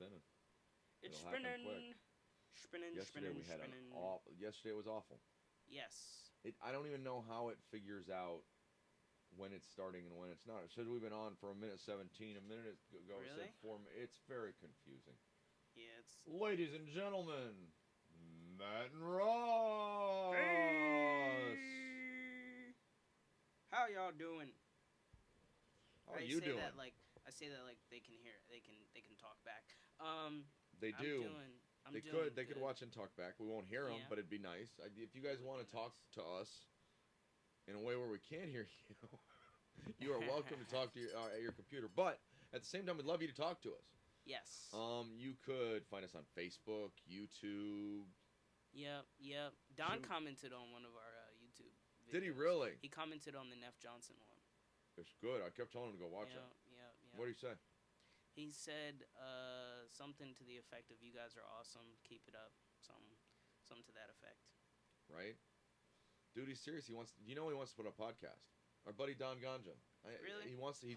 spinning. It's It'll happen quick. spinning. Spinning, Yesterday spinning, we had an spinning. awful. Yesterday was awful. Yes. I don't even know how it figures out when it's starting and when it's not. It says we've been on for a minute 17. A minute ago it said Really? 4 minutes. It's very confusing. Yeah, it's. Ladies and gentlemen, Matt and Ross. Hey! How y'all doing? How are you doing? I say that like they can hear. They can talk back. Um, They I'm do. doing. I'm They doing could. They could good. watch and talk back. We won't hear them, Yeah. but it'd be nice. If you guys It would want be to talk nice. to us in a way where we can't hear you, you are welcome to talk to at your computer. But at the same time, we'd love you to talk to us. Yes. You could find us on Facebook, YouTube. Yep. Yep. Don Should- commented on one of our YouTube videos. Did he really? He commented on the Neff Johnson one. It's good. I kept telling him to go watch Yeah. it. Yeah. Yeah. What did he say? He said something to the effect of "You guys are awesome. Keep it up." Something to that effect. Right? Dude, he's serious. He wants. You know, he wants to put up a podcast. Our buddy Don Ganja. Really? He wants to.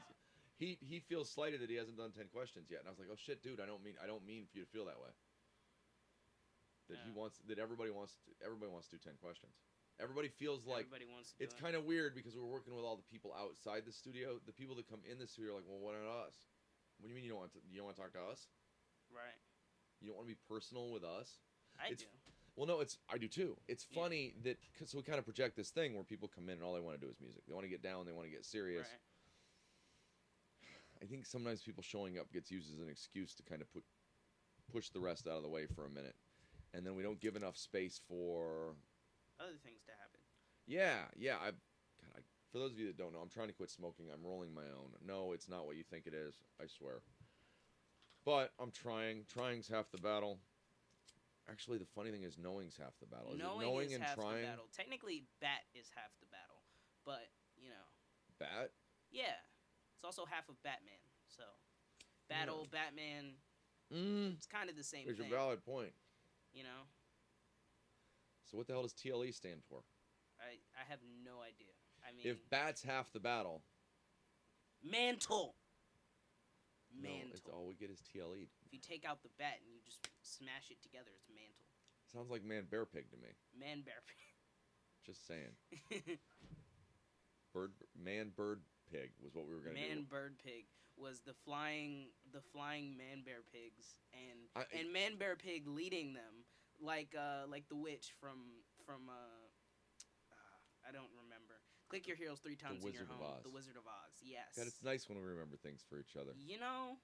He feels slighted that he hasn't done 10 questions yet. And I was like, oh shit, dude. I don't mean for you to feel that way. That he Yeah. wants. That everybody wants to do 10 questions. Everybody feels like Everybody wants to do it's it. kind of weird because we're working with all the people outside the studio. The people that come in the studio are like, well, what about us? What do you mean you don't want to talk to us? Right. You don't want to be personal with us? I It's- do. Well, no, I do too. It's Yeah. funny that so we kind of project this thing where people come in and all they want to do is music. They want to get down. They want to get serious. Right. I think sometimes people showing up gets used as an excuse to kind of push the rest out of the way for a minute, and then we don't give enough space for. Other things to happen. Yeah. For those of you that don't know, I'm trying to quit smoking. I'm rolling my own. No, it's not what you think it is. I swear. But I'm trying. Trying's half the battle. Actually, the funny thing is, knowing's half the battle. Is Knowing it knowing is and half trying? the battle. Technically, bat is half the battle, but Bat? yeah, it's also half of Batman. So, battle, Yeah. Batman, Mm. it's kind of the same There's a thing. valid point. You know, So what the hell does TLE stand for? I have no idea. I mean, If bat's half the battle, mantle. no, Mantle. it's all we get is TLE. If you take out the bat and you just smash it together, it's mantle. Sounds like man bear pig to me. Man bear Just saying. pig. Bird pig was what we were gonna Man do. bird pig was the flying man bear pigs and I- man bear pig leading them like the witch from I don't remember. Click your heroes 3 times in your Wizard of home. Oz. The Wizard of Oz. Yes. God, it's nice when we remember things for each other. You know.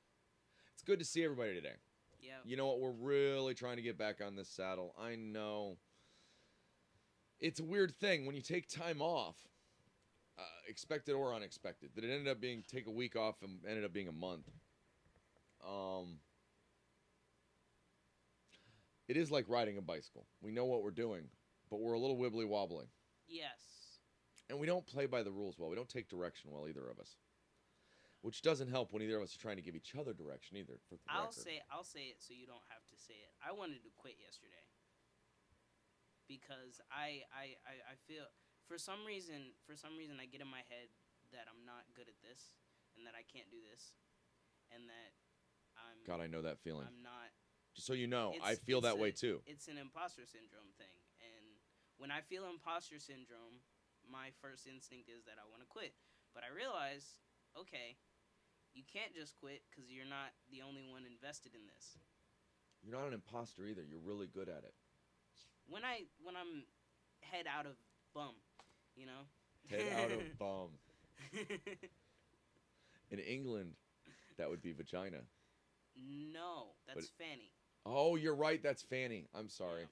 It's good to see everybody today. Yeah. You know what? We're really trying to get back on this saddle. I know. It's a weird thing when you take time off, expected or unexpected. That it ended up being take a week off and ended up being a month. It is like riding a bicycle. We know what we're doing, but we're a little wibbly wobbly, Yes. and we don't play by the rules well. We don't take direction well, either of us. Which doesn't help when either of us are trying to give each other direction either. For the I'll record. say it so you don't have to say it. I wanted to quit yesterday because I feel for some reason I get in my head that I'm not good at this and that I can't do this and that God, I know that feeling. I'm not. Just so you know, It's- I feel it's that way a- too. It's an imposter syndrome thing, and when I feel imposter syndrome, my first instinct is that I want to quit. But I realize, okay, you can't just quit because you're not the only one invested in this. You're not an imposter either. You're really good at it. When I'm head out of bum, you know. Head out of bum. In England, that would be vagina. No, that's But- fanny. Oh, you're right. That's Fanny. I'm sorry. Yeah.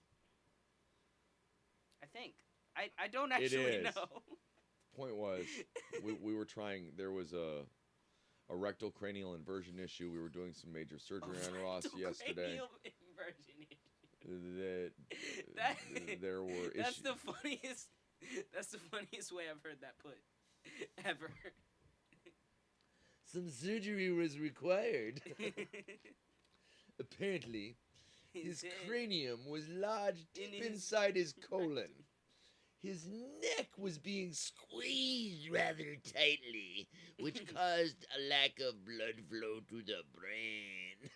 I think. I don't It actually is. know. Point was, we were trying. There was a rectal cranial inversion issue. We were doing some major surgery on Ross yesterday. Inversion. That, there were That's issues. the funniest. That's the funniest way I've heard that put, ever. Some surgery was required. Apparently, his He said- cranium was lodged In deep his- inside his colon. his neck was being squeezed rather tightly, which caused a lack of blood flow to the brain.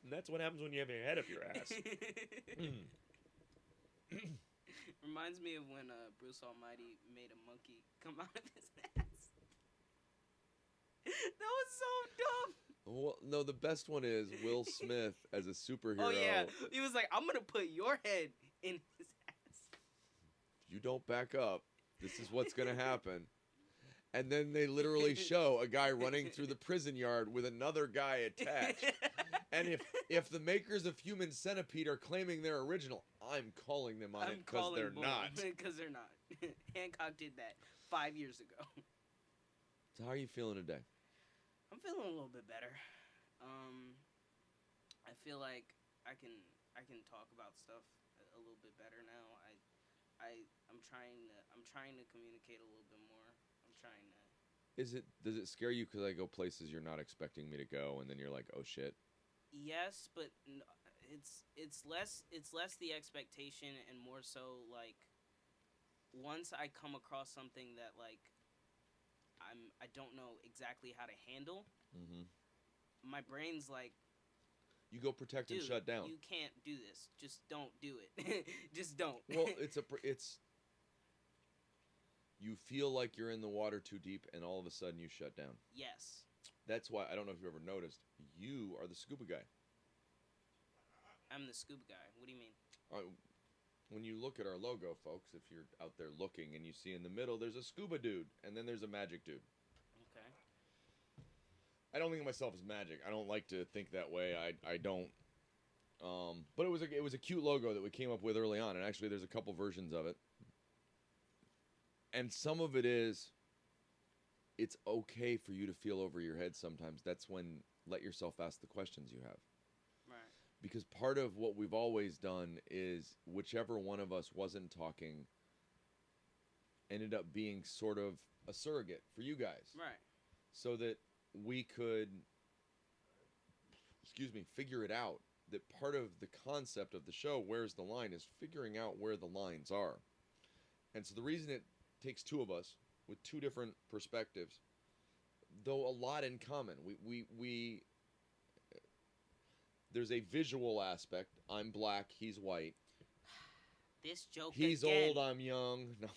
And that's what happens when you have your head up your ass. Reminds me of when Bruce Almighty made a monkey come out of his ass. That was so dumb. Well, no, the best one is Will Smith as a superhero. Oh yeah, he was like, "I'm gonna put your head in his ass." If you don't back up, this is what's gonna happen. And then they literally show a guy running through the prison yard with another guy attached. And if the makers of Human Centipede are claiming they're original, I'm calling them on it because they're not. Because they're not. Hancock did that 5 years ago. So how are you feeling today? I'm feeling a little bit better. I feel like I can talk about stuff a little bit better now. I'm trying to communicate a little bit more. I'm trying to. Does it scare you because I go places you're not expecting me to go, and then you're like, oh shit? Yes, but it's less the expectation and more so like once I come across something that like I don't know exactly how to handle. Mm-hmm. My brain's like, you go protect and shut down. You can't do this. Just don't do it. Just don't. Well, it's you feel like you're in the water too deep, and all of a sudden you shut down. Yes. That's why I don't know if you ever noticed. You are the scuba guy. I'm the scuba guy. What do you mean? When you look at our logo, folks, if you're out there looking and you see in the middle, there's a scuba dude, and then there's a magic dude. Okay. I don't think of myself as magic. I don't like to think that way. I don't. But it was a cute logo that we came up with early on, and actually there's a couple versions of it. And some of it is, it's okay for you to feel over your head sometimes. That's when let yourself ask the questions you have. Right. Because part of what we've always done is whichever one of us wasn't talking ended up being sort of a surrogate for you guys. Right. So that we could, figure it out. That part of the concept of the show, Where's the Line, is figuring out where the lines are. And so the reason it takes two of us with two different perspectives, though a lot in common. We there's a visual aspect. I'm black, he's white. This joke He's again. old, I'm young. No.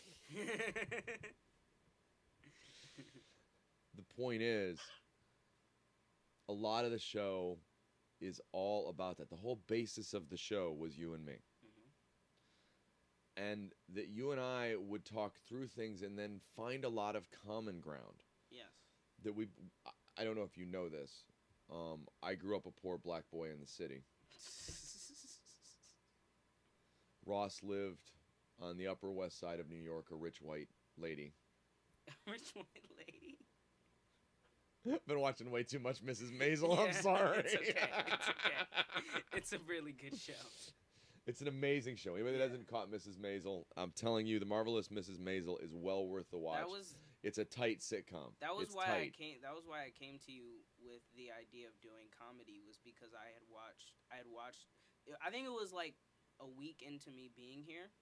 The point is, a lot of the show is all about that. The whole basis of the show was you and me. Mm-hmm. And that you and I would talk through things and then find a lot of common ground. Yes. That I don't know if you know this. I grew up a poor black boy in the city. Ross lived on the Upper West Side of New York, a rich white lady. Rich white lady? Been watching way too much Mrs. Maisel. Yeah, I'm sorry. It's okay. It's okay. It's a really good show. It's an amazing show. Anybody that hasn't caught Mrs. Maisel, I'm telling you, The Marvelous Mrs. Maisel is well worth the watch. It's a tight sitcom. That was it's why tight. That was why I came to you with the idea of doing comedy, was because I had watched. I think it was like a week into me being here,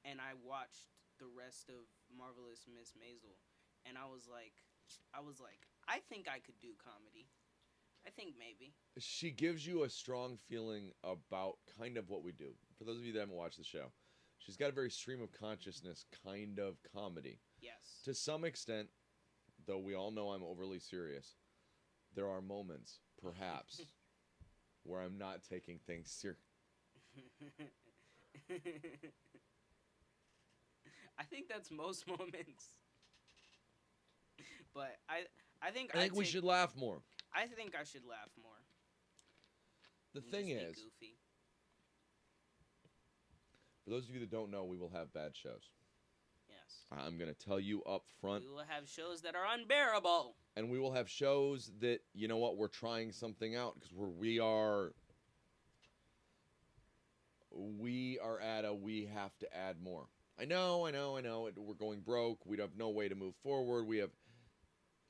and I watched the rest of Marvelous Miss Maisel, and I was like, I think I could do comedy. I think maybe. She gives you a strong feeling about kind of what we do. For those of you that haven't watched the show, she's got a very stream of consciousness kind of comedy. Yes. To some extent, though we all know I'm overly serious, there are moments, perhaps, where I'm not taking things serious. I think that's most moments. But I think we should laugh more. I think I should laugh more. The And thing just be is, goofy. for those of you that don't know, we will have bad shows. Yes. I'm going to tell you up front. We will have shows that are unbearable. And we will have shows that, you know what, we're trying something out. Because we are at a we have to add more. I know. We're going broke. We have no way to move forward.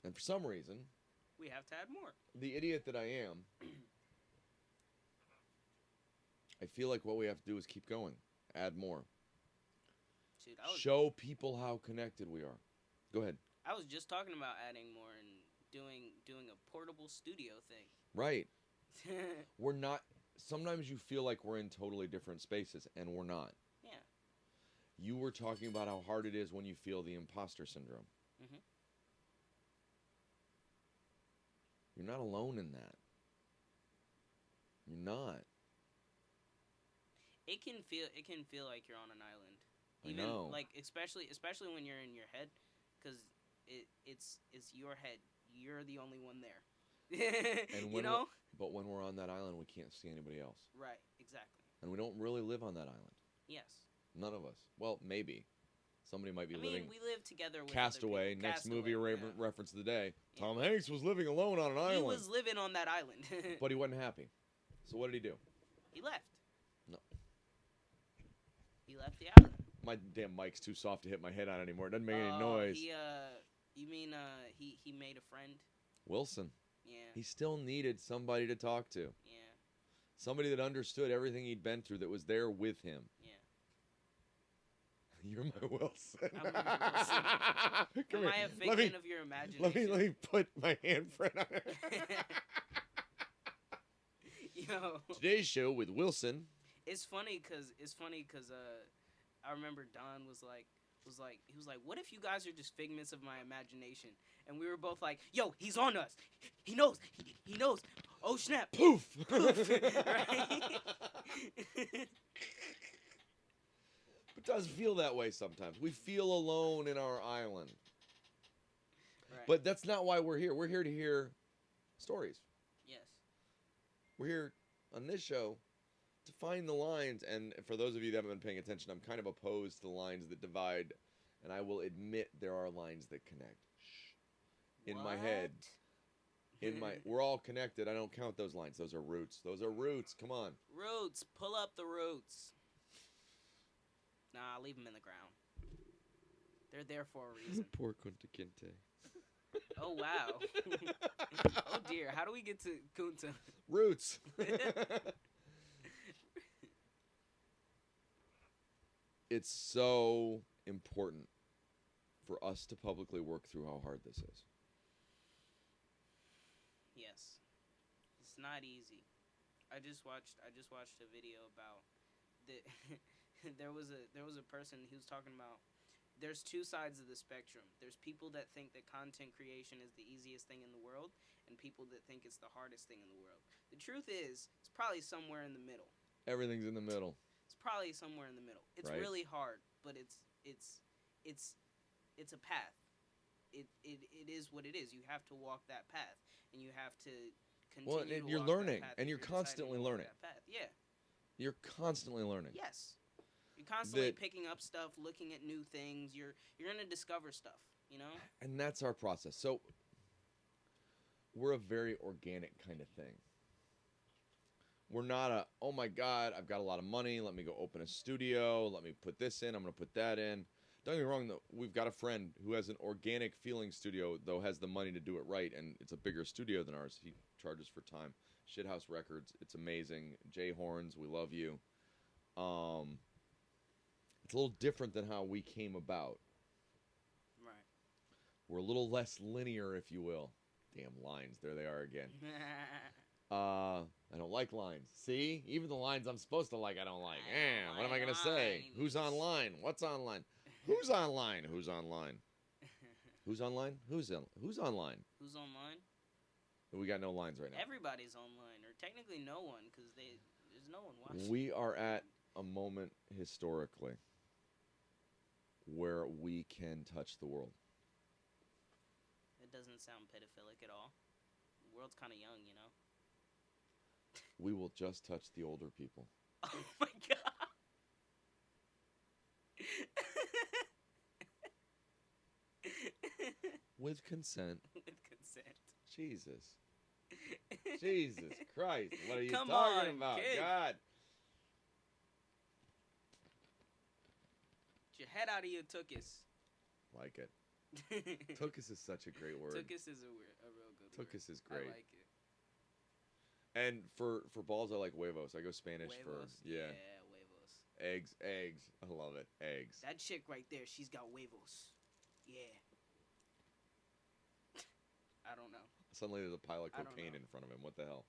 And for some reason, we have to add more. The idiot that I am, I feel like what we have to do is keep going, add more, Dude, show people how connected we are. Go ahead. I was just talking about adding more and doing a portable studio thing. Right. We're not. Sometimes you feel like we're in totally different spaces, and we're not. Yeah. You were talking about how hard it is when you feel the imposter syndrome. Mhm. You're not alone in that. You're not. It can feel like you're on an island. I know. Like especially when you're in your head, because it's your head. You're the only one there. And You know. But when we're on that island, we can't see anybody else. Right. Exactly. And we don't really live on that island. Yes. None of us. Well, maybe. Somebody might be living. We live together with Castaway. other people. Next movie Castaway, yeah. reference of the day. Yeah. Tom Hanks was living alone on an island. He was living on that island. But he wasn't happy. So what did he do? He left. No. He left the island. My damn mic's too soft to hit my head on anymore. It doesn't make any noise. You mean he made a friend? Wilson. Yeah. He still needed somebody to talk to. Yeah. Somebody that understood everything he'd been through, that was there with him. Yeah. You're my Wilson. I'm your Wilson. Come Am here. I a figment of your imagination? Let me put my handprint on it. Yo. Today's show with Wilson. It's funny because I remember Don was like, what if you guys are just figments of my imagination? And we were both like, yo, he's on us. He knows. He knows. Oh snap. Poof. Poof. Right? It does feel that way sometimes. We feel alone in our island. Right. But that's not why we're here. We're here to hear stories. Yes. We're here on this show to find the lines. And for those of you that haven't been paying attention, I'm kind of opposed to the lines that divide. And I will admit there are lines that connect. Shh. In my head. We're all connected. I don't count those lines. Those are roots. Those are roots. Come on. Roots. Pull up the roots. Nah, leave them in the ground. They're there for a reason. Poor Kunta Kinte. Oh, wow. Oh, dear. How do we get to Kunta? Roots. It's so important for us to publicly work through how hard this is. Yes. It's not easy. I just watched a video about the there was a person who was talking about there's two sides of the spectrum. There's people that think that content creation is the easiest thing in the world and people that think it's the hardest thing in the world. The truth is, it's probably somewhere in the middle. Everything's in the middle. It's probably somewhere in the middle. It's right. really hard, but it's a path. It is what it is. You have to walk that path, and you have to continue. Well, and to you're walk that learning, path and if you're deciding constantly to walk learning. that path. Yeah. You're constantly learning. Yes. You're constantly picking up stuff, looking at new things. You're gonna discover stuff, you know? And that's our process. So we're a very organic kind of thing. We're not a, oh my God, I've got a lot of money. Let me go open a studio. Let me put this in. I'm going to put that in. Don't get me wrong, though. We've got a friend who has an organic feeling studio, though has the money to do it right, and it's a bigger studio than ours. He charges for time. Shithouse Records. It's amazing. Jay Horns, we love you. It's a little different than how we came about. Right. We're a little less linear, if you will. Damn lines. There they are again. I don't like lines. See? Even the lines I'm supposed to like, I don't like. What am I going to say? Who's online? What's online? Who's online? Who's online? Who's online? Who's online? Who's online? We got no lines right now. Everybody's online, or technically no one, because there's no one watching. We are at a moment historically where we can touch the world. It doesn't sound pedophilic at all. The world's kind of young, you know? We will just touch the older people. Oh my God. With consent. With consent. Jesus. Jesus Christ. What are you Come talking on, about? kid. God. Get your head out of your tuchus. Like it. Tuchus is such a great word. Tuchus is a real good word. Tuchus is great. I like it. And for balls, I like huevos. I go Spanish for Huevos. yeah. Huevos. Eggs. I love it. Eggs. That chick right there, she's got huevos. Yeah. I don't know. Suddenly there's a pile of I don't cocaine know. in front of him. What the hell?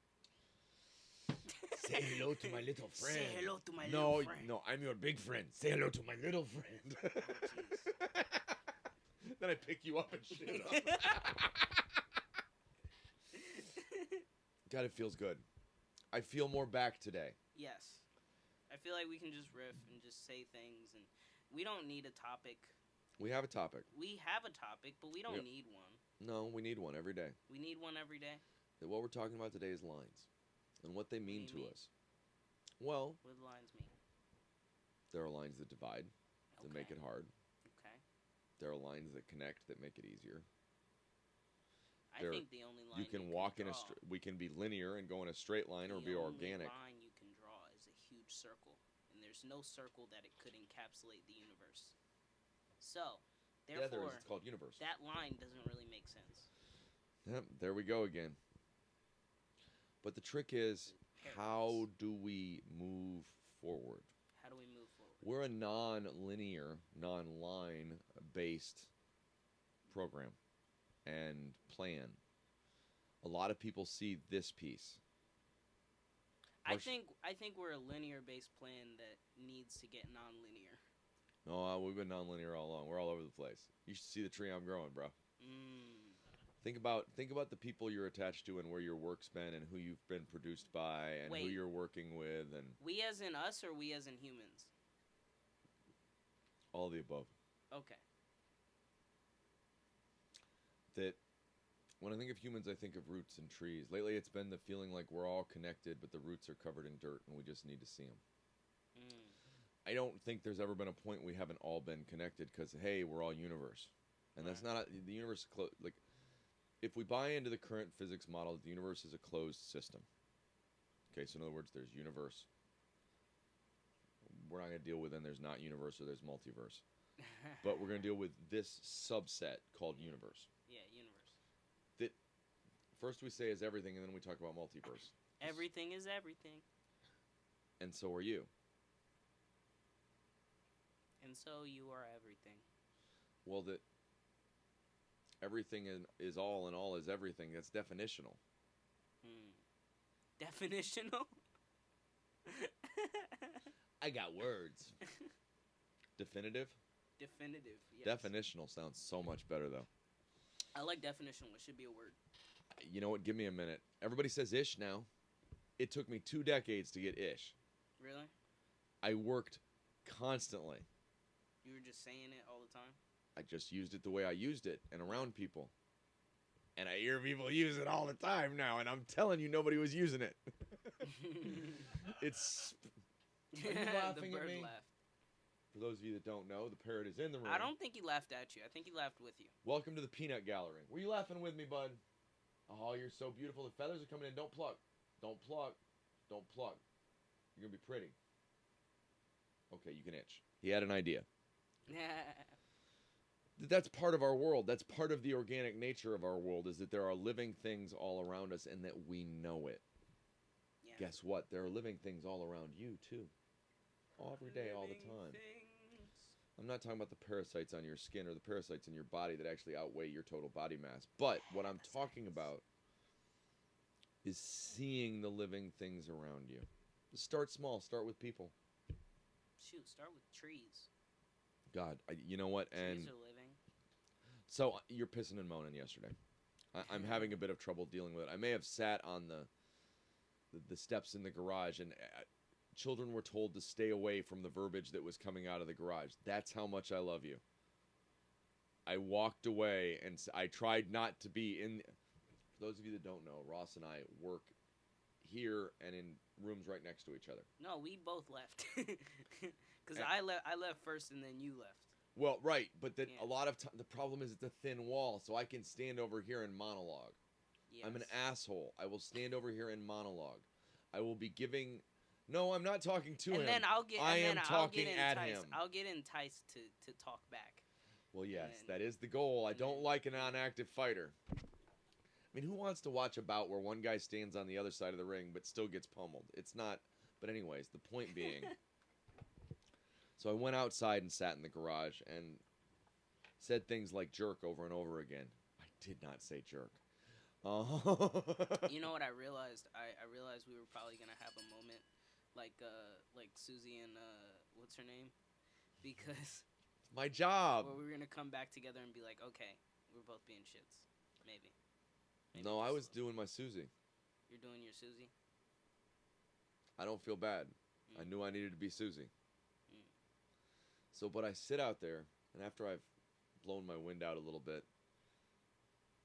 Say hello to my little friend. Say hello to my no, little friend. no, I'm your big friend. Say hello to my little friend. Oh, Then I pick you up and shit up. God, it feels good. I feel more back today. Yes. I feel like we can just riff and just say things, and we don't need a topic. We have a topic. We have a topic, but we don't Yep. need one. No, we need one every day. We need one every day. What we're talking about today is lines and what they mean do to you mean? us. Well, What do lines mean? there are lines that divide, that make it hard. Okay. There are lines that connect, that make it easier. I There- think the only line You can walk in a draw, we can be linear and go in a straight line or the be only organic. line you can draw is a huge circle, and there's no circle that it could encapsulate the universe. So, Yeah, there is. therefore, It's called universe. that line doesn't really make sense. Yep, there we go again. But the trick is, how do we move forward? How do we move forward? We're a non-linear, non-line based program and plan. A lot of people see this piece. I think we're a linear-based plan that needs to get non-linear. No, we've been non-linear all along. We're all over the place. You should see the tree I'm growing, bro. Think about the people you're attached to and where your work's been and who you've been produced by and who Wait. you're working with and We as in us, or we as in humans? all the above. Okay. That when I think of humans, I think of roots and trees. Lately, it's been the feeling like we're all connected, but the roots are covered in dirt and we just need to see them. I don't think there's ever been a point we haven't all been connected because, hey, we're all universe. And that's not the universe. Like, if we buy into the current physics model, the universe is a closed system. Okay, so in other words, there's universe. We're not going to deal with then there's not universe or there's multiverse. But we're going to deal with this subset called universe. Yeah, universe. That first we say is everything, and then we talk about multiverse. Everything is everything. And so are you. And so you are everything. Well, that everything is all and all is everything. That's definitional. Definitional? I got words. Definitive? Definitive, yes. Definitional sounds so much better, though. I like definitional. It should be a word. You know what? Give me a minute. Everybody says ish now. It took me 2 decades to get ish. Really? I worked constantly. You were just saying it all the time? I just used it the way I used it and around people. And I hear people use it all the time now, and I'm telling you, nobody was using it. It's... Are you laughing the at bird me? laughed. For those of you that don't know, the parrot is in the room. I don't think he laughed at you. I think he laughed with you. Welcome to the Peanut Gallery. Were you laughing with me, bud? Oh, you're so beautiful. The feathers are coming in. Don't pluck. Don't pluck. Don't pluck. You're going to be pretty. Okay, you can itch. He had an idea. That's part of our world. That's part of the organic nature of our world, is that there are living things all around us and that we know it. Yeah. Guess what? There are living things all around you, too. Every day, all the Living time. things. I'm not talking about the parasites on your skin or the parasites in your body that actually outweigh your total body mass. But what I'm talking about is seeing the living things around you. Start small. Start with people. Shoot, start with trees. God, you know what? And Trees are living. so you're pissing and moaning yesterday. I'm having a bit of trouble dealing with it. I may have sat on the steps in the garage and children were told to stay away from the verbiage that was coming out of the garage. That's how much I love you. I walked away and I tried not to be in. For those of you that don't know, Ross and I work here and in rooms right next to each other. No, we both left. Because And- I left first and then you left. Well, right, but then Yeah. a lot of the problem is it's a thin wall, so I can stand over here and monologue. Yes. I'm an asshole. I will stand over here and monologue. I will be giving. No, I'm not talking to him. And then I'll get. I and am then I'll talking get at enticed. him. I'll get enticed to talk back. Well, yes, and that is the goal. I and don't then- like a non-active fighter. I mean, who wants to watch a bout where one guy stands on the other side of the ring but still gets pummeled? It's not. But anyways, the point being. So I went outside and sat in the garage and said things like jerk over and over again. I did not say jerk. You know what I realized? I realized we were probably gonna have a moment like Susie and what's her name? Because My job. where we were gonna come back together and be like, okay, we're both being shits. Maybe. No, I just was a little. doing my Susie. You're doing your Susie? I don't feel bad. I Mm. knew I needed to be Susie. Mm. So, but I sit out there, and after I've blown my wind out a little bit,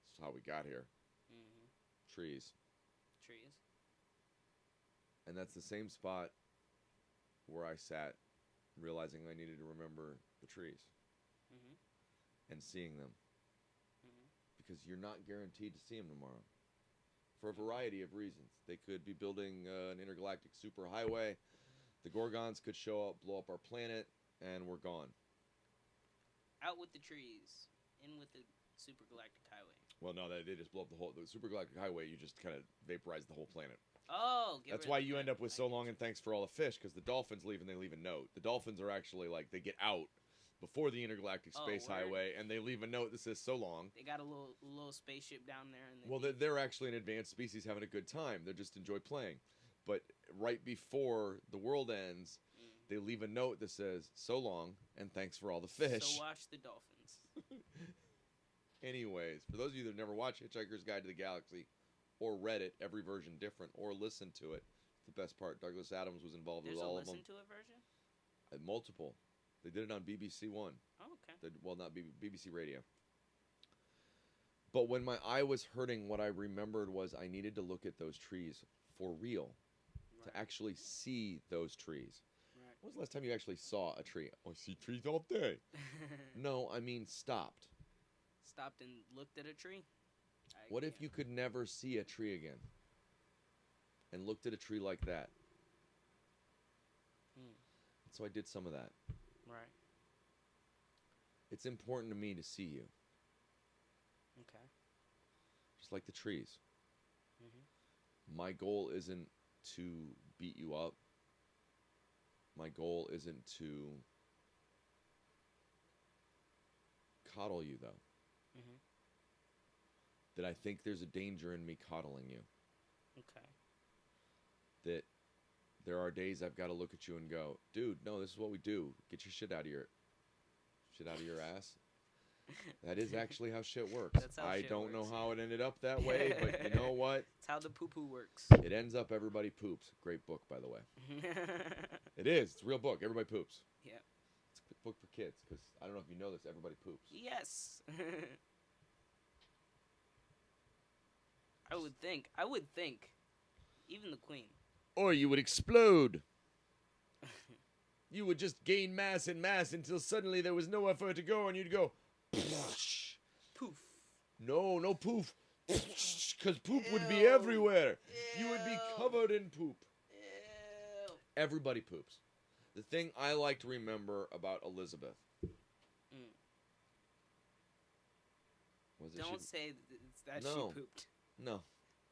that's how we got here. Mm-hmm. Trees. Trees. And that's the same spot where I sat, realizing I needed to remember the trees Mm-hmm. and seeing them. Mm-hmm. Because you're not guaranteed to see them tomorrow. For a variety of reasons. They could be building an intergalactic superhighway. The Gorgons could show up, blow up our planet, and we're gone. Out with the trees. In with the supergalactic highway. Well, no, they just blow up the supergalactic highway. You just kind of vaporize the whole planet. Oh, That's why you end up with so long and thanks for all the fish, because the dolphins leave and they leave a note. The dolphins are actually like, they get out before the intergalactic space word? highway, and they leave a note that says so long. They got a little spaceship down there. And Well, they're actually an advanced species having a good time. They just enjoy playing. But right before the world ends, they leave a note that says so long and thanks for all the fish. So watch the dolphins. Anyways, for those of you that have never watched Hitchhiker's Guide to the Galaxy or read it, every version different, or listened to it, the best part, Douglas Adams was involved There's with all a of them. listen to it version? Multiple. They did it on BBC One. Oh, okay. Well, not BBC Radio. But when my eye was hurting, what I remembered was I needed to look at those trees for real, Right. to actually see those trees. Right. When was the last time you actually saw a tree? Oh, I see trees all day. No, I mean stopped. Stopped and looked at a tree? What if you could never see a tree again? And looked at a tree like that? So I did some of that. Right. It's important to me to see you, Okay. just like the trees. Mm-hmm. My goal isn't to beat you up. My goal isn't to coddle you, though. Mm-hmm. That I think there's a danger in me coddling you. Okay. That there are days I've got to look at you and go, dude, no, this is what we do. Get your shit out of your ass. That is actually how shit works. That's how I shit don't know works. how it ended up that way, but you know what? It's how the poo-poo works. It ends up everybody poops. Great book, by the way. It is. It's a real book. Everybody poops. Yeah. It's a book for kids, because I don't know if you know this. Everybody poops. Yes. I would think. Even the queen. Or you would explode. You would just gain mass and mass until suddenly there was nowhere for it to go, and you'd go, Poof. no poof, because poop would be Ew. everywhere. You would be Ew. covered in poop. Ew. Everybody poops. The thing I like to remember about Elizabeth was that Don't say that No. she pooped. No,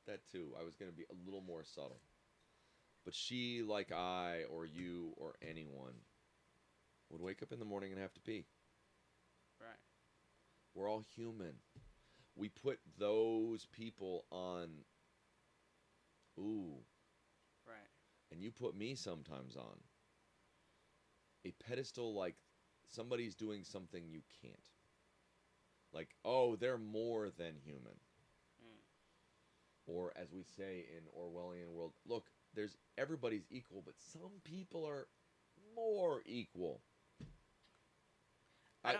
that too. I was going to be a little more subtle. But she, like I or you or anyone, would wake up in the morning and have to pee. Right. We're all human. We put those people on, Right. and you put me sometimes on a pedestal, like somebody's doing something you can't. Like, oh, they're more than human. Or as we say in Orwellian world, look, everybody's equal, but some people are more equal. I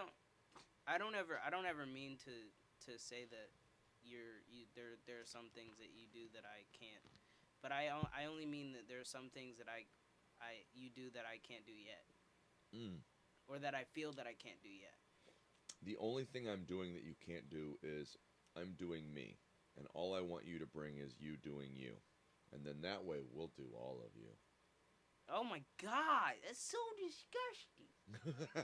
don't ever mean to say that there are some things that you do that I can't, but I only mean that there are some things that you do that I can't do yet, or that I feel that I can't do yet. The only thing I'm doing that you can't do is I'm doing me, and all I want you to bring is you doing you, and then that way we'll do all of you. Oh my God, that's so disgusting.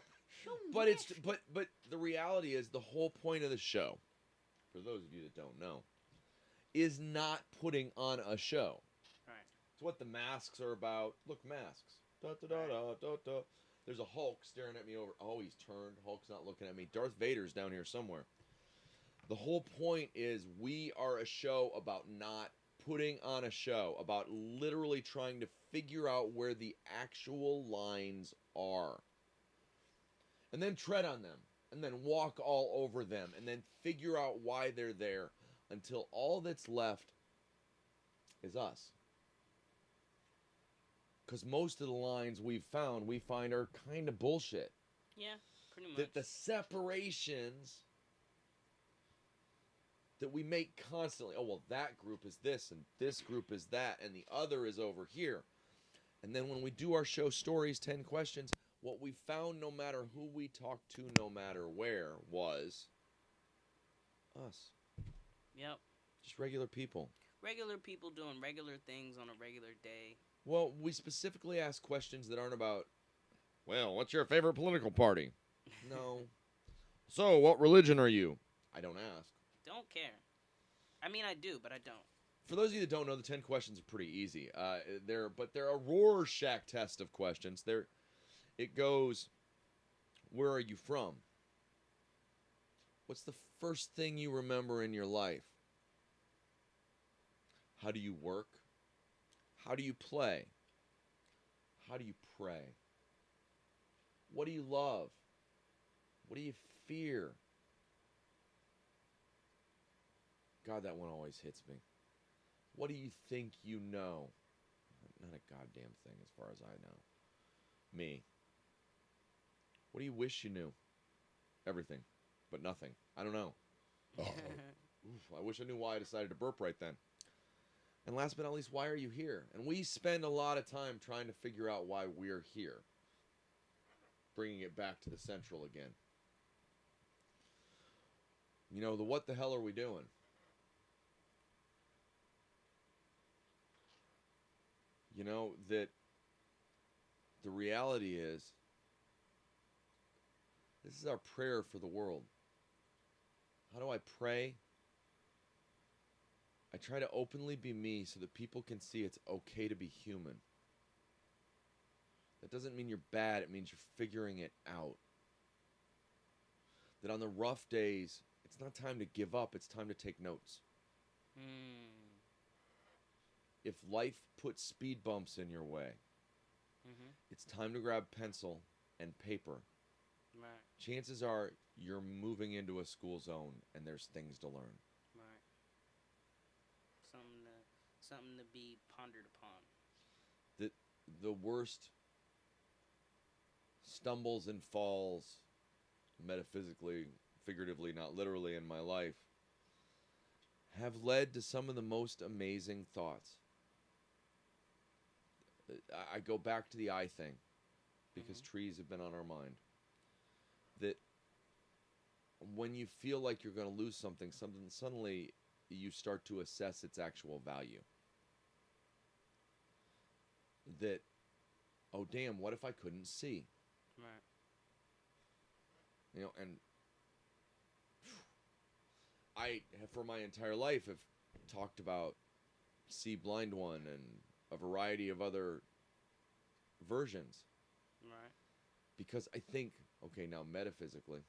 So But it's nasty. but the reality is the whole point of the show, for those of you that don't know, is not putting on a show. Right. It's what the masks are about. Look, masks. Da, da, da, da, da, da. There's a Hulk staring at me over. Oh, he's turned. Hulk's not looking at me. Darth Vader's down here somewhere. The whole point is we are a show about not putting on a show, about literally trying to figure out where the actual lines are. And then tread on them. And then walk all over them. And then figure out why they're there until all that's left is us. Because most of the lines we find are kind of bullshit. Yeah, pretty much. That the separations that we make constantly. Oh, well, that group is this, and this group is that, and the other is over here. And then when we do our show Stories, 10 Questions, what we found, no matter who we talked to, no matter where, was us. Yep. Just regular people. Regular people doing regular things on a regular day. Well, we specifically ask questions that aren't about, well, what's your favorite political party? No. So, what religion are you? I don't ask. Don't care. I mean, I do, but I don't. For those of you that don't know, the 10 questions are pretty easy. They're a Rorschach test of questions. It goes, where are you from? What's the first thing you remember in your life? How do you work? How do you play? How do you pray? What do you love? What do you fear? God, that one always hits me. What do you think you know? Not a goddamn thing as far as I know. Me. What do you wish you knew? Everything. But nothing. I don't know. Oof, I wish I knew why I decided to burp right then. And last but not least, why are you here? And we spend a lot of time trying to figure out why we're here. Bringing it back to the central again. You know, the what the hell are we doing? You know, that the reality is, this is our prayer for the world. How do I pray? I try to openly be me so that people can see it's okay to be human. That doesn't mean you're bad, it means you're figuring it out. That on the rough days, it's not time to give up, it's time to take notes. If life puts speed bumps in your way, it's time to grab pencil and paper. Right. Chances are you're moving into a school zone and there's things to learn. Right. Something to be pondered upon. The worst stumbles and falls, metaphysically, figuratively, not literally, in my life, have led to some of the most amazing thoughts. I go back to the eye thing, because trees have been on our mind. That when you feel like you're going to lose something, suddenly you start to assess its actual value. That, oh damn, what if I couldn't see? Right. You know, and I, for my entire life, have talked about See Blind One and a variety of other versions. Right. Because I think, okay, now metaphysically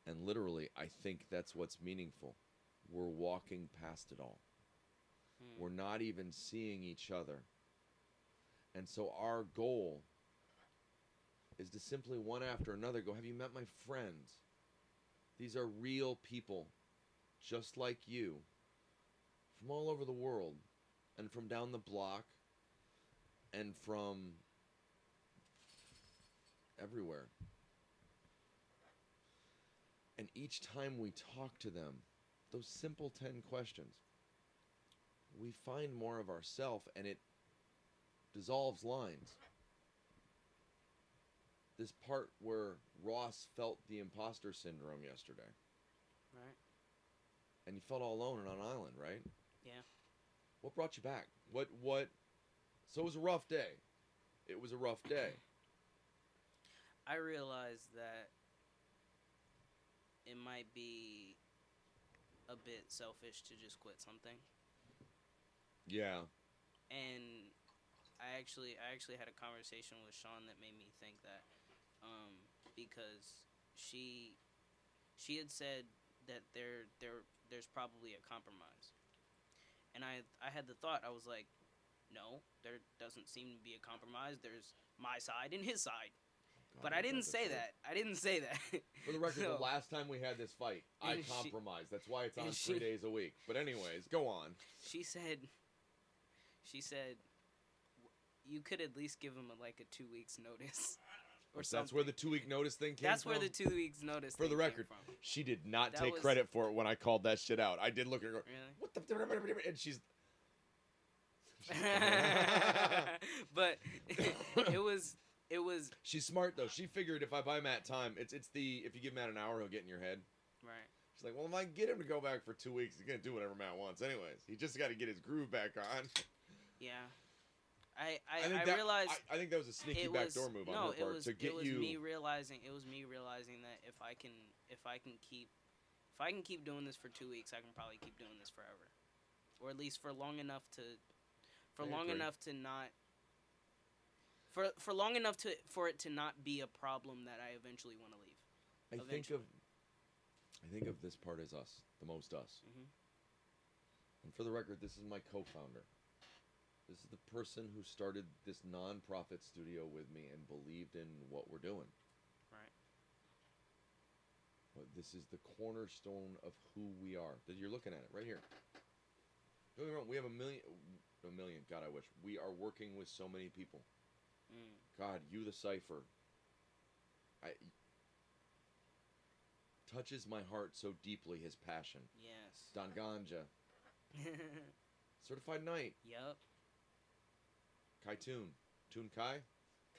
and literally, I think that's what's meaningful. We're walking past it all. We're not even seeing each other. And so our goal is to simply one after another go, have you met my friends? These are real people just like you from all over the world and from down the block and from everywhere. And each time we talk to them, those simple 10 questions, we find more of ourself, and it dissolves lines. This part where Ross felt the imposter syndrome yesterday. Right. And you felt all alone on an island, right? Yeah. What brought you back? What? So it was a rough day. It was a rough day. I realized that it might be a bit selfish to just quit something. Yeah. And I actually had a conversation with Sean that made me think that, because she had said that there's probably a compromise, and I had the thought, I was like, no, there doesn't seem to be a compromise. There's my side and his side. God, But I didn't say that. I didn't say that. For the record, So- the last time we had this fight, I And she- compromised. That's why it's on and 3 she- days a week. But anyways, go on. She said, you could at least give him like a 2 weeks notice, or something. That's where the 2 week notice thing came That's from? where the 2 weeks notice. For the thing came record, from. she did not That take was- credit for it when I called that shit out. I did look at her and go, Really? what the... And she's... But it was She's smart, though. She figured if I buy Matt time, it's the... If you give Matt an hour, he'll get in your head. right. She's like, well, if I can get him to go back for 2 weeks, he's going to do whatever Matt wants anyways. He just got to get his groove back on. Yeah. I I realized I think that was a sneaky it backdoor was, move on no, her part it was, to get it was you... me realizing that if I can keep doing this for 2 weeks, I can probably keep doing this forever, or at least for long enough to not for long enough for it to not be a problem that I eventually want to leave. I think of this part as us, the most us. Mhm. And for the record, this is my co-founder. This is the person who started this non-profit studio with me and believed in what we're doing. Right. But this is the cornerstone of who we are. That you're looking at it right here. Don't get me wrong, we have a million. God, I wish. We are working with so many people. God, you the cipher. Touches my heart so deeply, his passion. Yes. Don Ganja. Certified Knight. Yup. Kai Toon. Toon Kai?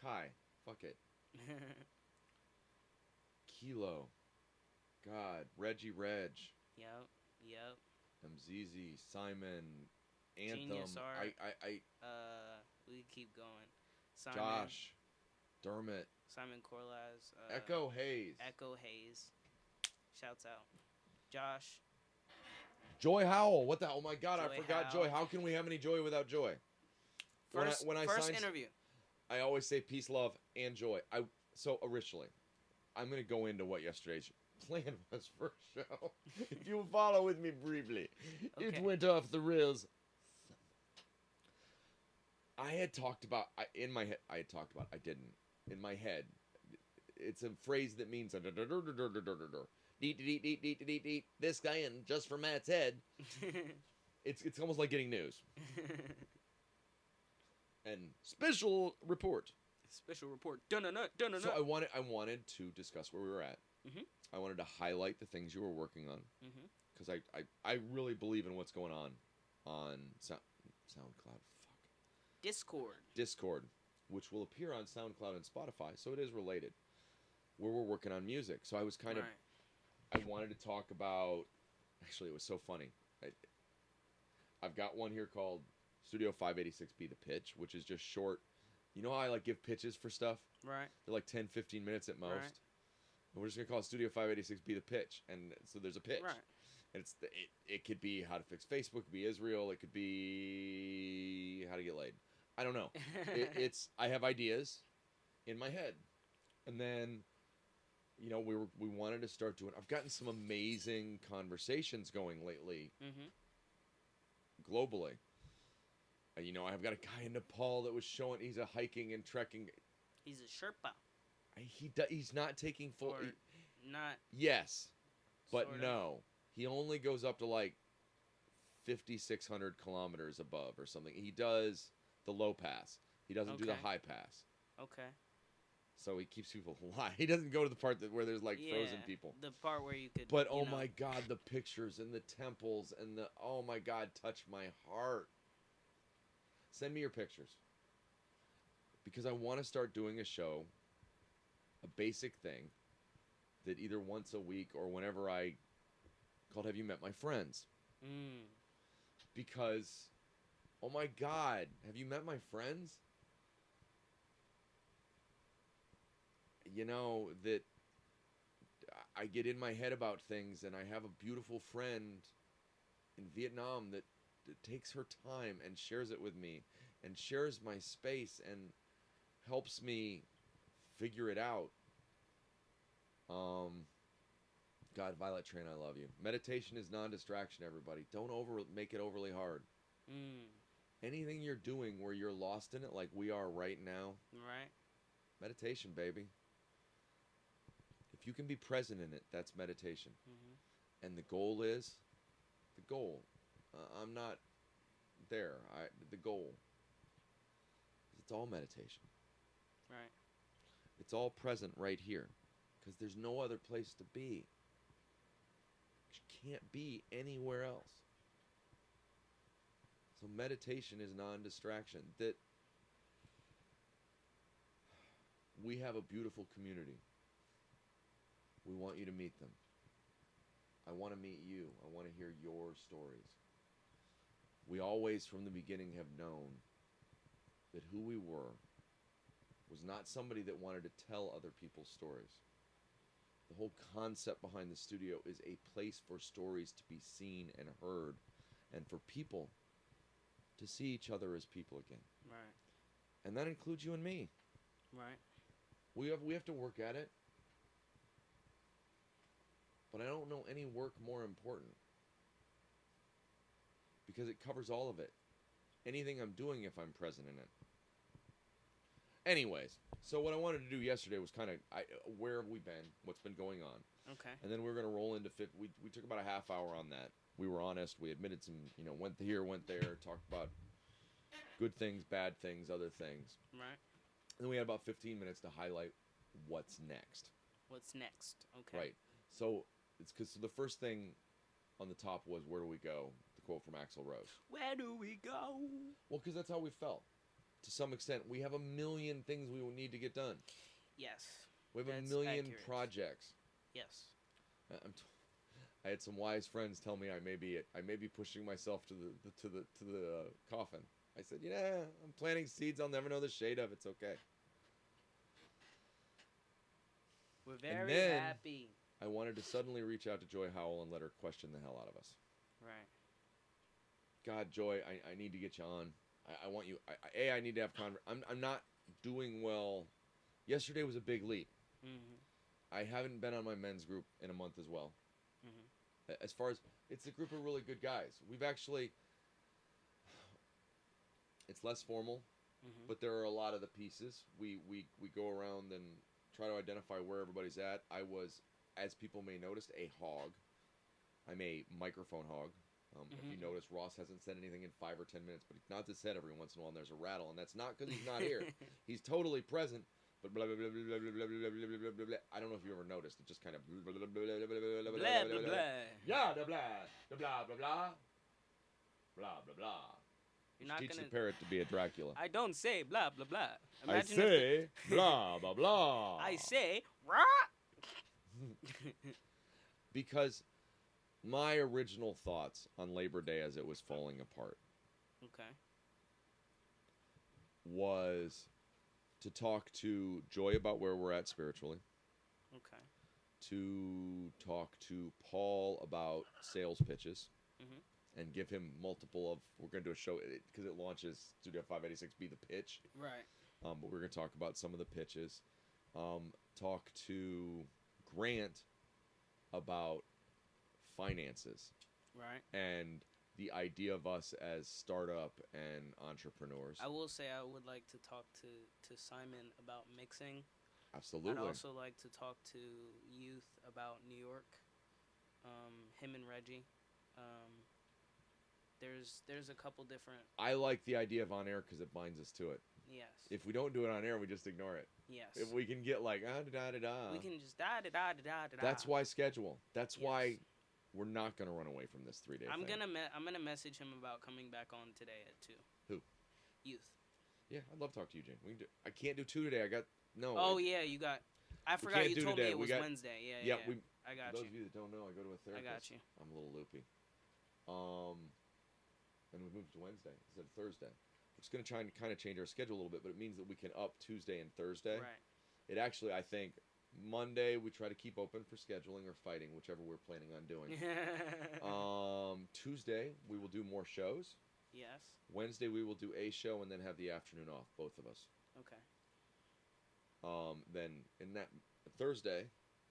Kai. Fuck it. Kilo. God. Reggie Reg. Yep. MZZ. Simon. Anthem. Genius Art. I We keep going. Simon, Josh. Dermot. Simon Corlaz. Echo Hayes. Echo Hayes. Shouts out. Josh. Joy Howell. What the? Oh my God, I Joy forgot Howell. Joy. How can we have any joy without joy? First sign- interview. I always say peace, love, and joy. So originally, I'm gonna go into what yesterday's plan was for a show. If you follow with me briefly, Okay. it went off the rails. I had talked about in my head. I didn't in my head. It's a phrase that means this guy in just for Matt's head. It's almost like getting news and special report. Special report. Dun-dun-dun. So I wanted to discuss where we were at. Mhm. I wanted to highlight the things you were working on Mhm. because I really believe in what's going on SoundCloud. Discord, which will appear on SoundCloud and Spotify. So it is related. Where we're working on music. So I was kind of Right. I wanted to talk about. Actually, it was so funny. I've got one here called Studio 586B The Pitch, which is just short. You know how I like give pitches for stuff? Right. They're like 10, 15 minutes at most. Right. And we're just going to call it Studio 586B The Pitch. And so there's a pitch. Right. And it could be how to fix Facebook. It could be Israel. It could be how to get laid. I don't know. I have ideas in my head. And then, we wanted to start doing. I've gotten some amazing conversations going lately, Mhm. globally. I've got a guy in Nepal that was showing. He's a hiking and trekking. He's a Sherpa. He's not taking full. Or not. Yes, but sort of. no, he only goes up to like 5,600 kilometers above or something. He does the low pass. He doesn't do the Okay. high pass. Okay. So he keeps people alive. He doesn't go to the part where there's like frozen Yeah, people. The part where you could. But you oh know, my God, the pictures and the temples and oh my God, touch my heart. Send me your pictures. Because I want to start doing a show, a basic thing, that either once a week or whenever called Have You Met My Friends? Mm. Because, oh my God, have you met my friends? That I get in my head about things, and I have a beautiful friend in Vietnam that takes her time and shares it with me and shares my space and helps me figure it out. God, Violet Train, I love you. Meditation is non-distraction, everybody. Don't make it overly hard. Anything you're doing where you're lost in it, like we are right now, Right. meditation, baby. If you can be present in it, that's meditation. And the goal is the goal. I'm not there. The goal. It's all meditation. Right. It's all present right here, because there's no other place to be. You can't be anywhere else. So meditation is non-distraction. That we have a beautiful community. We want you to meet them. I want to meet you. I want to hear your stories. We always, from the beginning, have known that who we were was not somebody that wanted to tell other people's stories. The whole concept behind the studio is a place for stories to be seen and heard, and for people to see each other as people again. Right. And that includes you and me. Right. We have to work at it. But I don't know any work more important, because it covers all of it. Anything I'm doing, if I'm present in it. Anyways, so what I wanted to do yesterday was kind of, where have we been? What's been going on? Okay. And then we're going to roll into we took about a half hour on that. We were honest. We admitted some, went here, went there, talked about good things, bad things, other things. Right. And then we had about 15 minutes to highlight what's next. What's next? Okay. Right. So it's because the first thing on the top was, where do we go? The quote from Axl Rose. Where do we go? Well, because that's how we felt. To some extent, we have a million things we will need to get done. Yes. We have That's a million accurate. projects. Yes. I had some wise friends tell me I may be pushing myself to the coffin. I said, yeah, I'm planting seeds I'll never know the shade of. It's okay. We're very then, happy. I wanted to suddenly reach out to Joy Howell and let her question the hell out of us. Right. God, Joy, I need to get you on. I want you. I need to have I'm not doing well. Yesterday was a big leap. I haven't been on my men's group in a month as well. As far as, it's a group of really good guys. We've actually, it's less formal, but there are a lot of the pieces. We go around and try to identify where everybody's at. I was, as people may notice, a hog. I'm a microphone hog. If you notice, Ross hasn't said anything in 5 or 10 minutes, but he nods his head every once in a while, and there's a rattle, and that's not because he's not here. He's totally present, but blah, blah, blah, blah, blah, blah, blah, blah, blah, blah, blah. I don't know if you ever noticed. It just kind of blah, blah, blah, blah, blah, blah, blah, Blah, blah, blah. yeah, blah, blah, blah, blah, blah, blah, blah, blah, blah. You're not Teach gonna. the parrot to be a Dracula. I don't say blah blah blah. I Imagine say blah, blah, blah. I say rah. Because my original thoughts on Labor Day as it was falling apart Okay. was to talk to Joy about where we're at spiritually, Okay. to talk to Paul about sales pitches, and give him multiple of, we're going to do a show, because it launches Studio 586, Be the Pitch. Right. But we're going to talk about some of the pitches. Talk to Grant about finances. Right. And the idea of us as startup and entrepreneurs. I will say I would like to talk to Simon about mixing. Absolutely. I'd also like to talk to youth about New York. Him and Reggie. There's a couple different. I like the idea of on air because it binds us to it. Yes. If we don't do it on air, we just ignore it. Yes. If we can get like da-da-da-da-da. We can just da-da-da-da-da-da. That's why schedule. That's Yes. why we're not going to run away from this 3-day I'm thing. gonna message him about coming back on today at 2. Who? Youth. Yeah, I'd love to talk to you, Jane. We can do, I can't do 2 today. I got no. Oh yeah, you got. I We forgot can't you do told today. me it We was got- Wednesday. Yeah. We. I got Those you. of you that don't know, I go to a therapist. got you. I'm a little loopy. And we moved to Wednesday instead of Thursday. Which is going to try and kind of change our schedule a little bit, but it means that we can up Tuesday and Thursday. Right. It actually, I think, Monday we try to keep open for scheduling or fighting, whichever we're planning on doing. Tuesday we will do more shows. Yes. Wednesday we will do a show and then have the afternoon off, both of us. Okay. Then in that Thursday,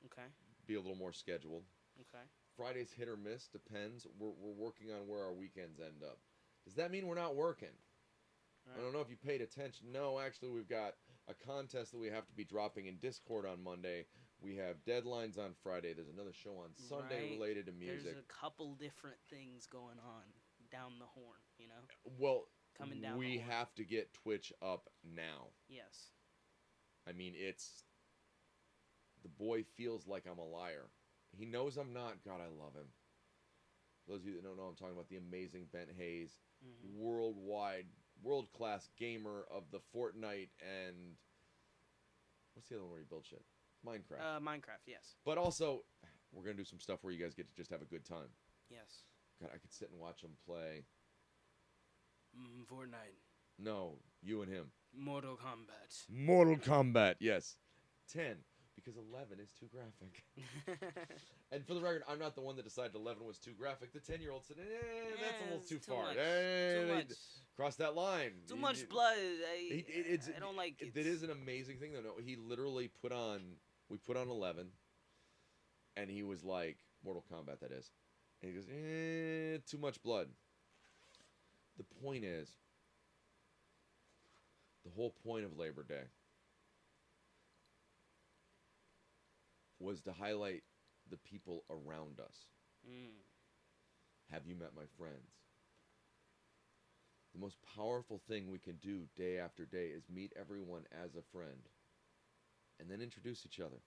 Okay. be a little more scheduled. Okay. Friday's hit or miss, depends. We're working on where our weekends end up. Does that mean we're not working? I don't know if you paid attention. No, actually, we've got a contest that we have to be dropping in Discord on Monday. We have deadlines on Friday. There's another show on Sunday Right. related to music. There's a couple different things going on down the horn, you know? Well, Coming down we the horn. have to get Twitch up now. Yes. I mean, it's... The boy feels like I'm a liar. He knows I'm not. God, I love him. For those of you that don't know, I'm talking about the amazing Ben Hayes, world-class gamer of the Fortnite and... What's the other one where he builds shit? Minecraft. Minecraft, yes. But also, we're going to do some stuff where you guys get to just have a good time. Yes. God, I could sit and watch him play. Fortnite. No, you and him. Mortal Kombat. Mortal Kombat, yes. 10, because 11 is too graphic. And for the record, I'm not the one that decided 11 was too graphic. The 10-year-old said, that's a little it's too far. much. Hey, Too much. Cross that line. Too much blood. I I don't like it. That is an amazing thing, though. No, he literally we put on 11, and he was like, Mortal Kombat, that is. And he goes, too much blood. The point is, the whole point of Labor Day was to highlight the people around us. Have you met my friends? The most powerful thing we can do day after day is meet everyone as a friend and then introduce each other.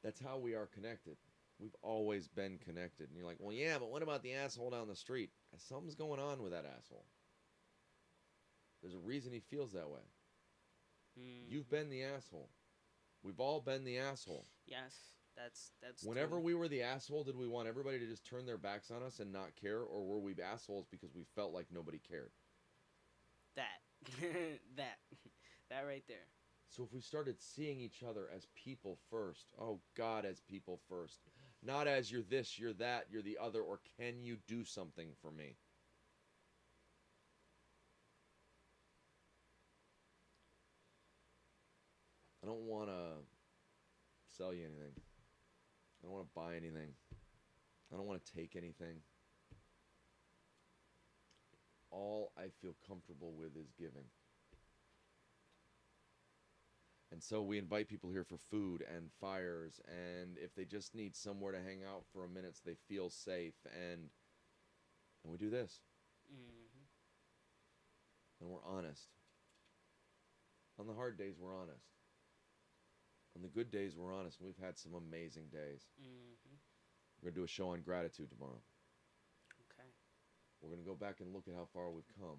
That's how we are connected. We've always been connected. And you're like, well, yeah, but what about the asshole down the street? Something's going on with that asshole. There's a reason he feels that way. You've been the asshole. We've all been the asshole. Yes, that's Whenever true. we were the asshole, did we want everybody to just turn their backs on us and not care? Or were we assholes because we felt like nobody cared? That. That right there. So if we started seeing each other as people first, oh God, as people first, not as you're this, you're that, you're the other, or can you do something for me? I don't want to sell you anything. I don't want to buy anything. I don't want to take anything. All I feel comfortable with is giving. And so we invite people here for food and fires, and if they just need somewhere to hang out for a minute so they feel safe, and we do this. And we're honest. On the hard days, we're honest. On the good days, we're honest, and we've had some amazing days. We're going to do a show on gratitude tomorrow. Okay. We're going to go back and look at how far we've come.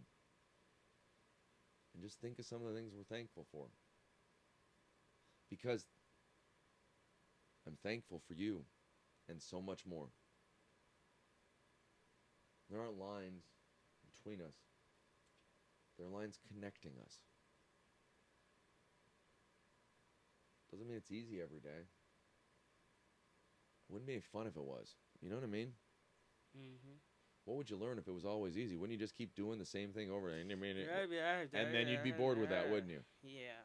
And just think of some of the things we're thankful for. Because I'm thankful for you and so much more. There aren't lines between us. There are lines connecting us. Doesn't mean it's easy every day. Wouldn't be fun if it was. You know what I mean? What would you learn if it was always easy? Wouldn't you just keep doing the same thing over and over? And then you'd be bored with that, wouldn't you? Yeah.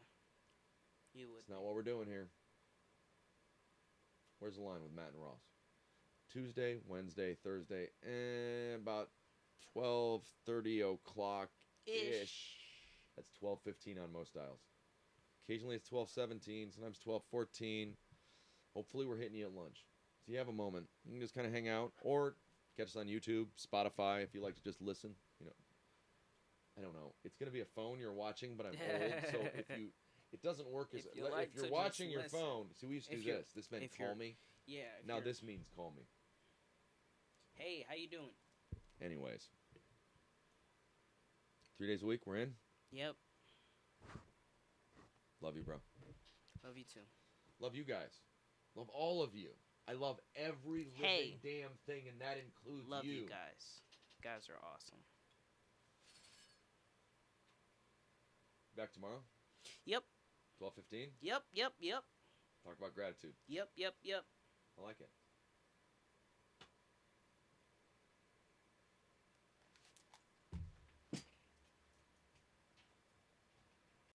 You would. It's not what we're doing here. Where's the line with Matt and Ross? Tuesday, Wednesday, Thursday, about 12:30 o'clock ish. That's 12:15 on most dials. Occasionally it's 12:17, sometimes 12:14. Hopefully we're hitting you at lunch. So you have a moment. You can just kind of hang out, or catch us on YouTube, Spotify, if you like to just listen. You know, I don't know. It's going to be a phone you're watching, but I'm old, so it doesn't work as If you like if you're to watching just your listen. phone. See, we used to If do you're- this. This meant if call you're- me. Yeah. if Now you're- this means call me. Hey, how you doing? Anyways, 3 days a week we're in. Yep. Love you, bro. Love you too. Love you guys. Love all of you. I love every living Hey. damn thing, and that includes Love you guys. You guys are awesome. Back tomorrow? Yep. 12:15. Yep. Talk about gratitude. Yep. I like it.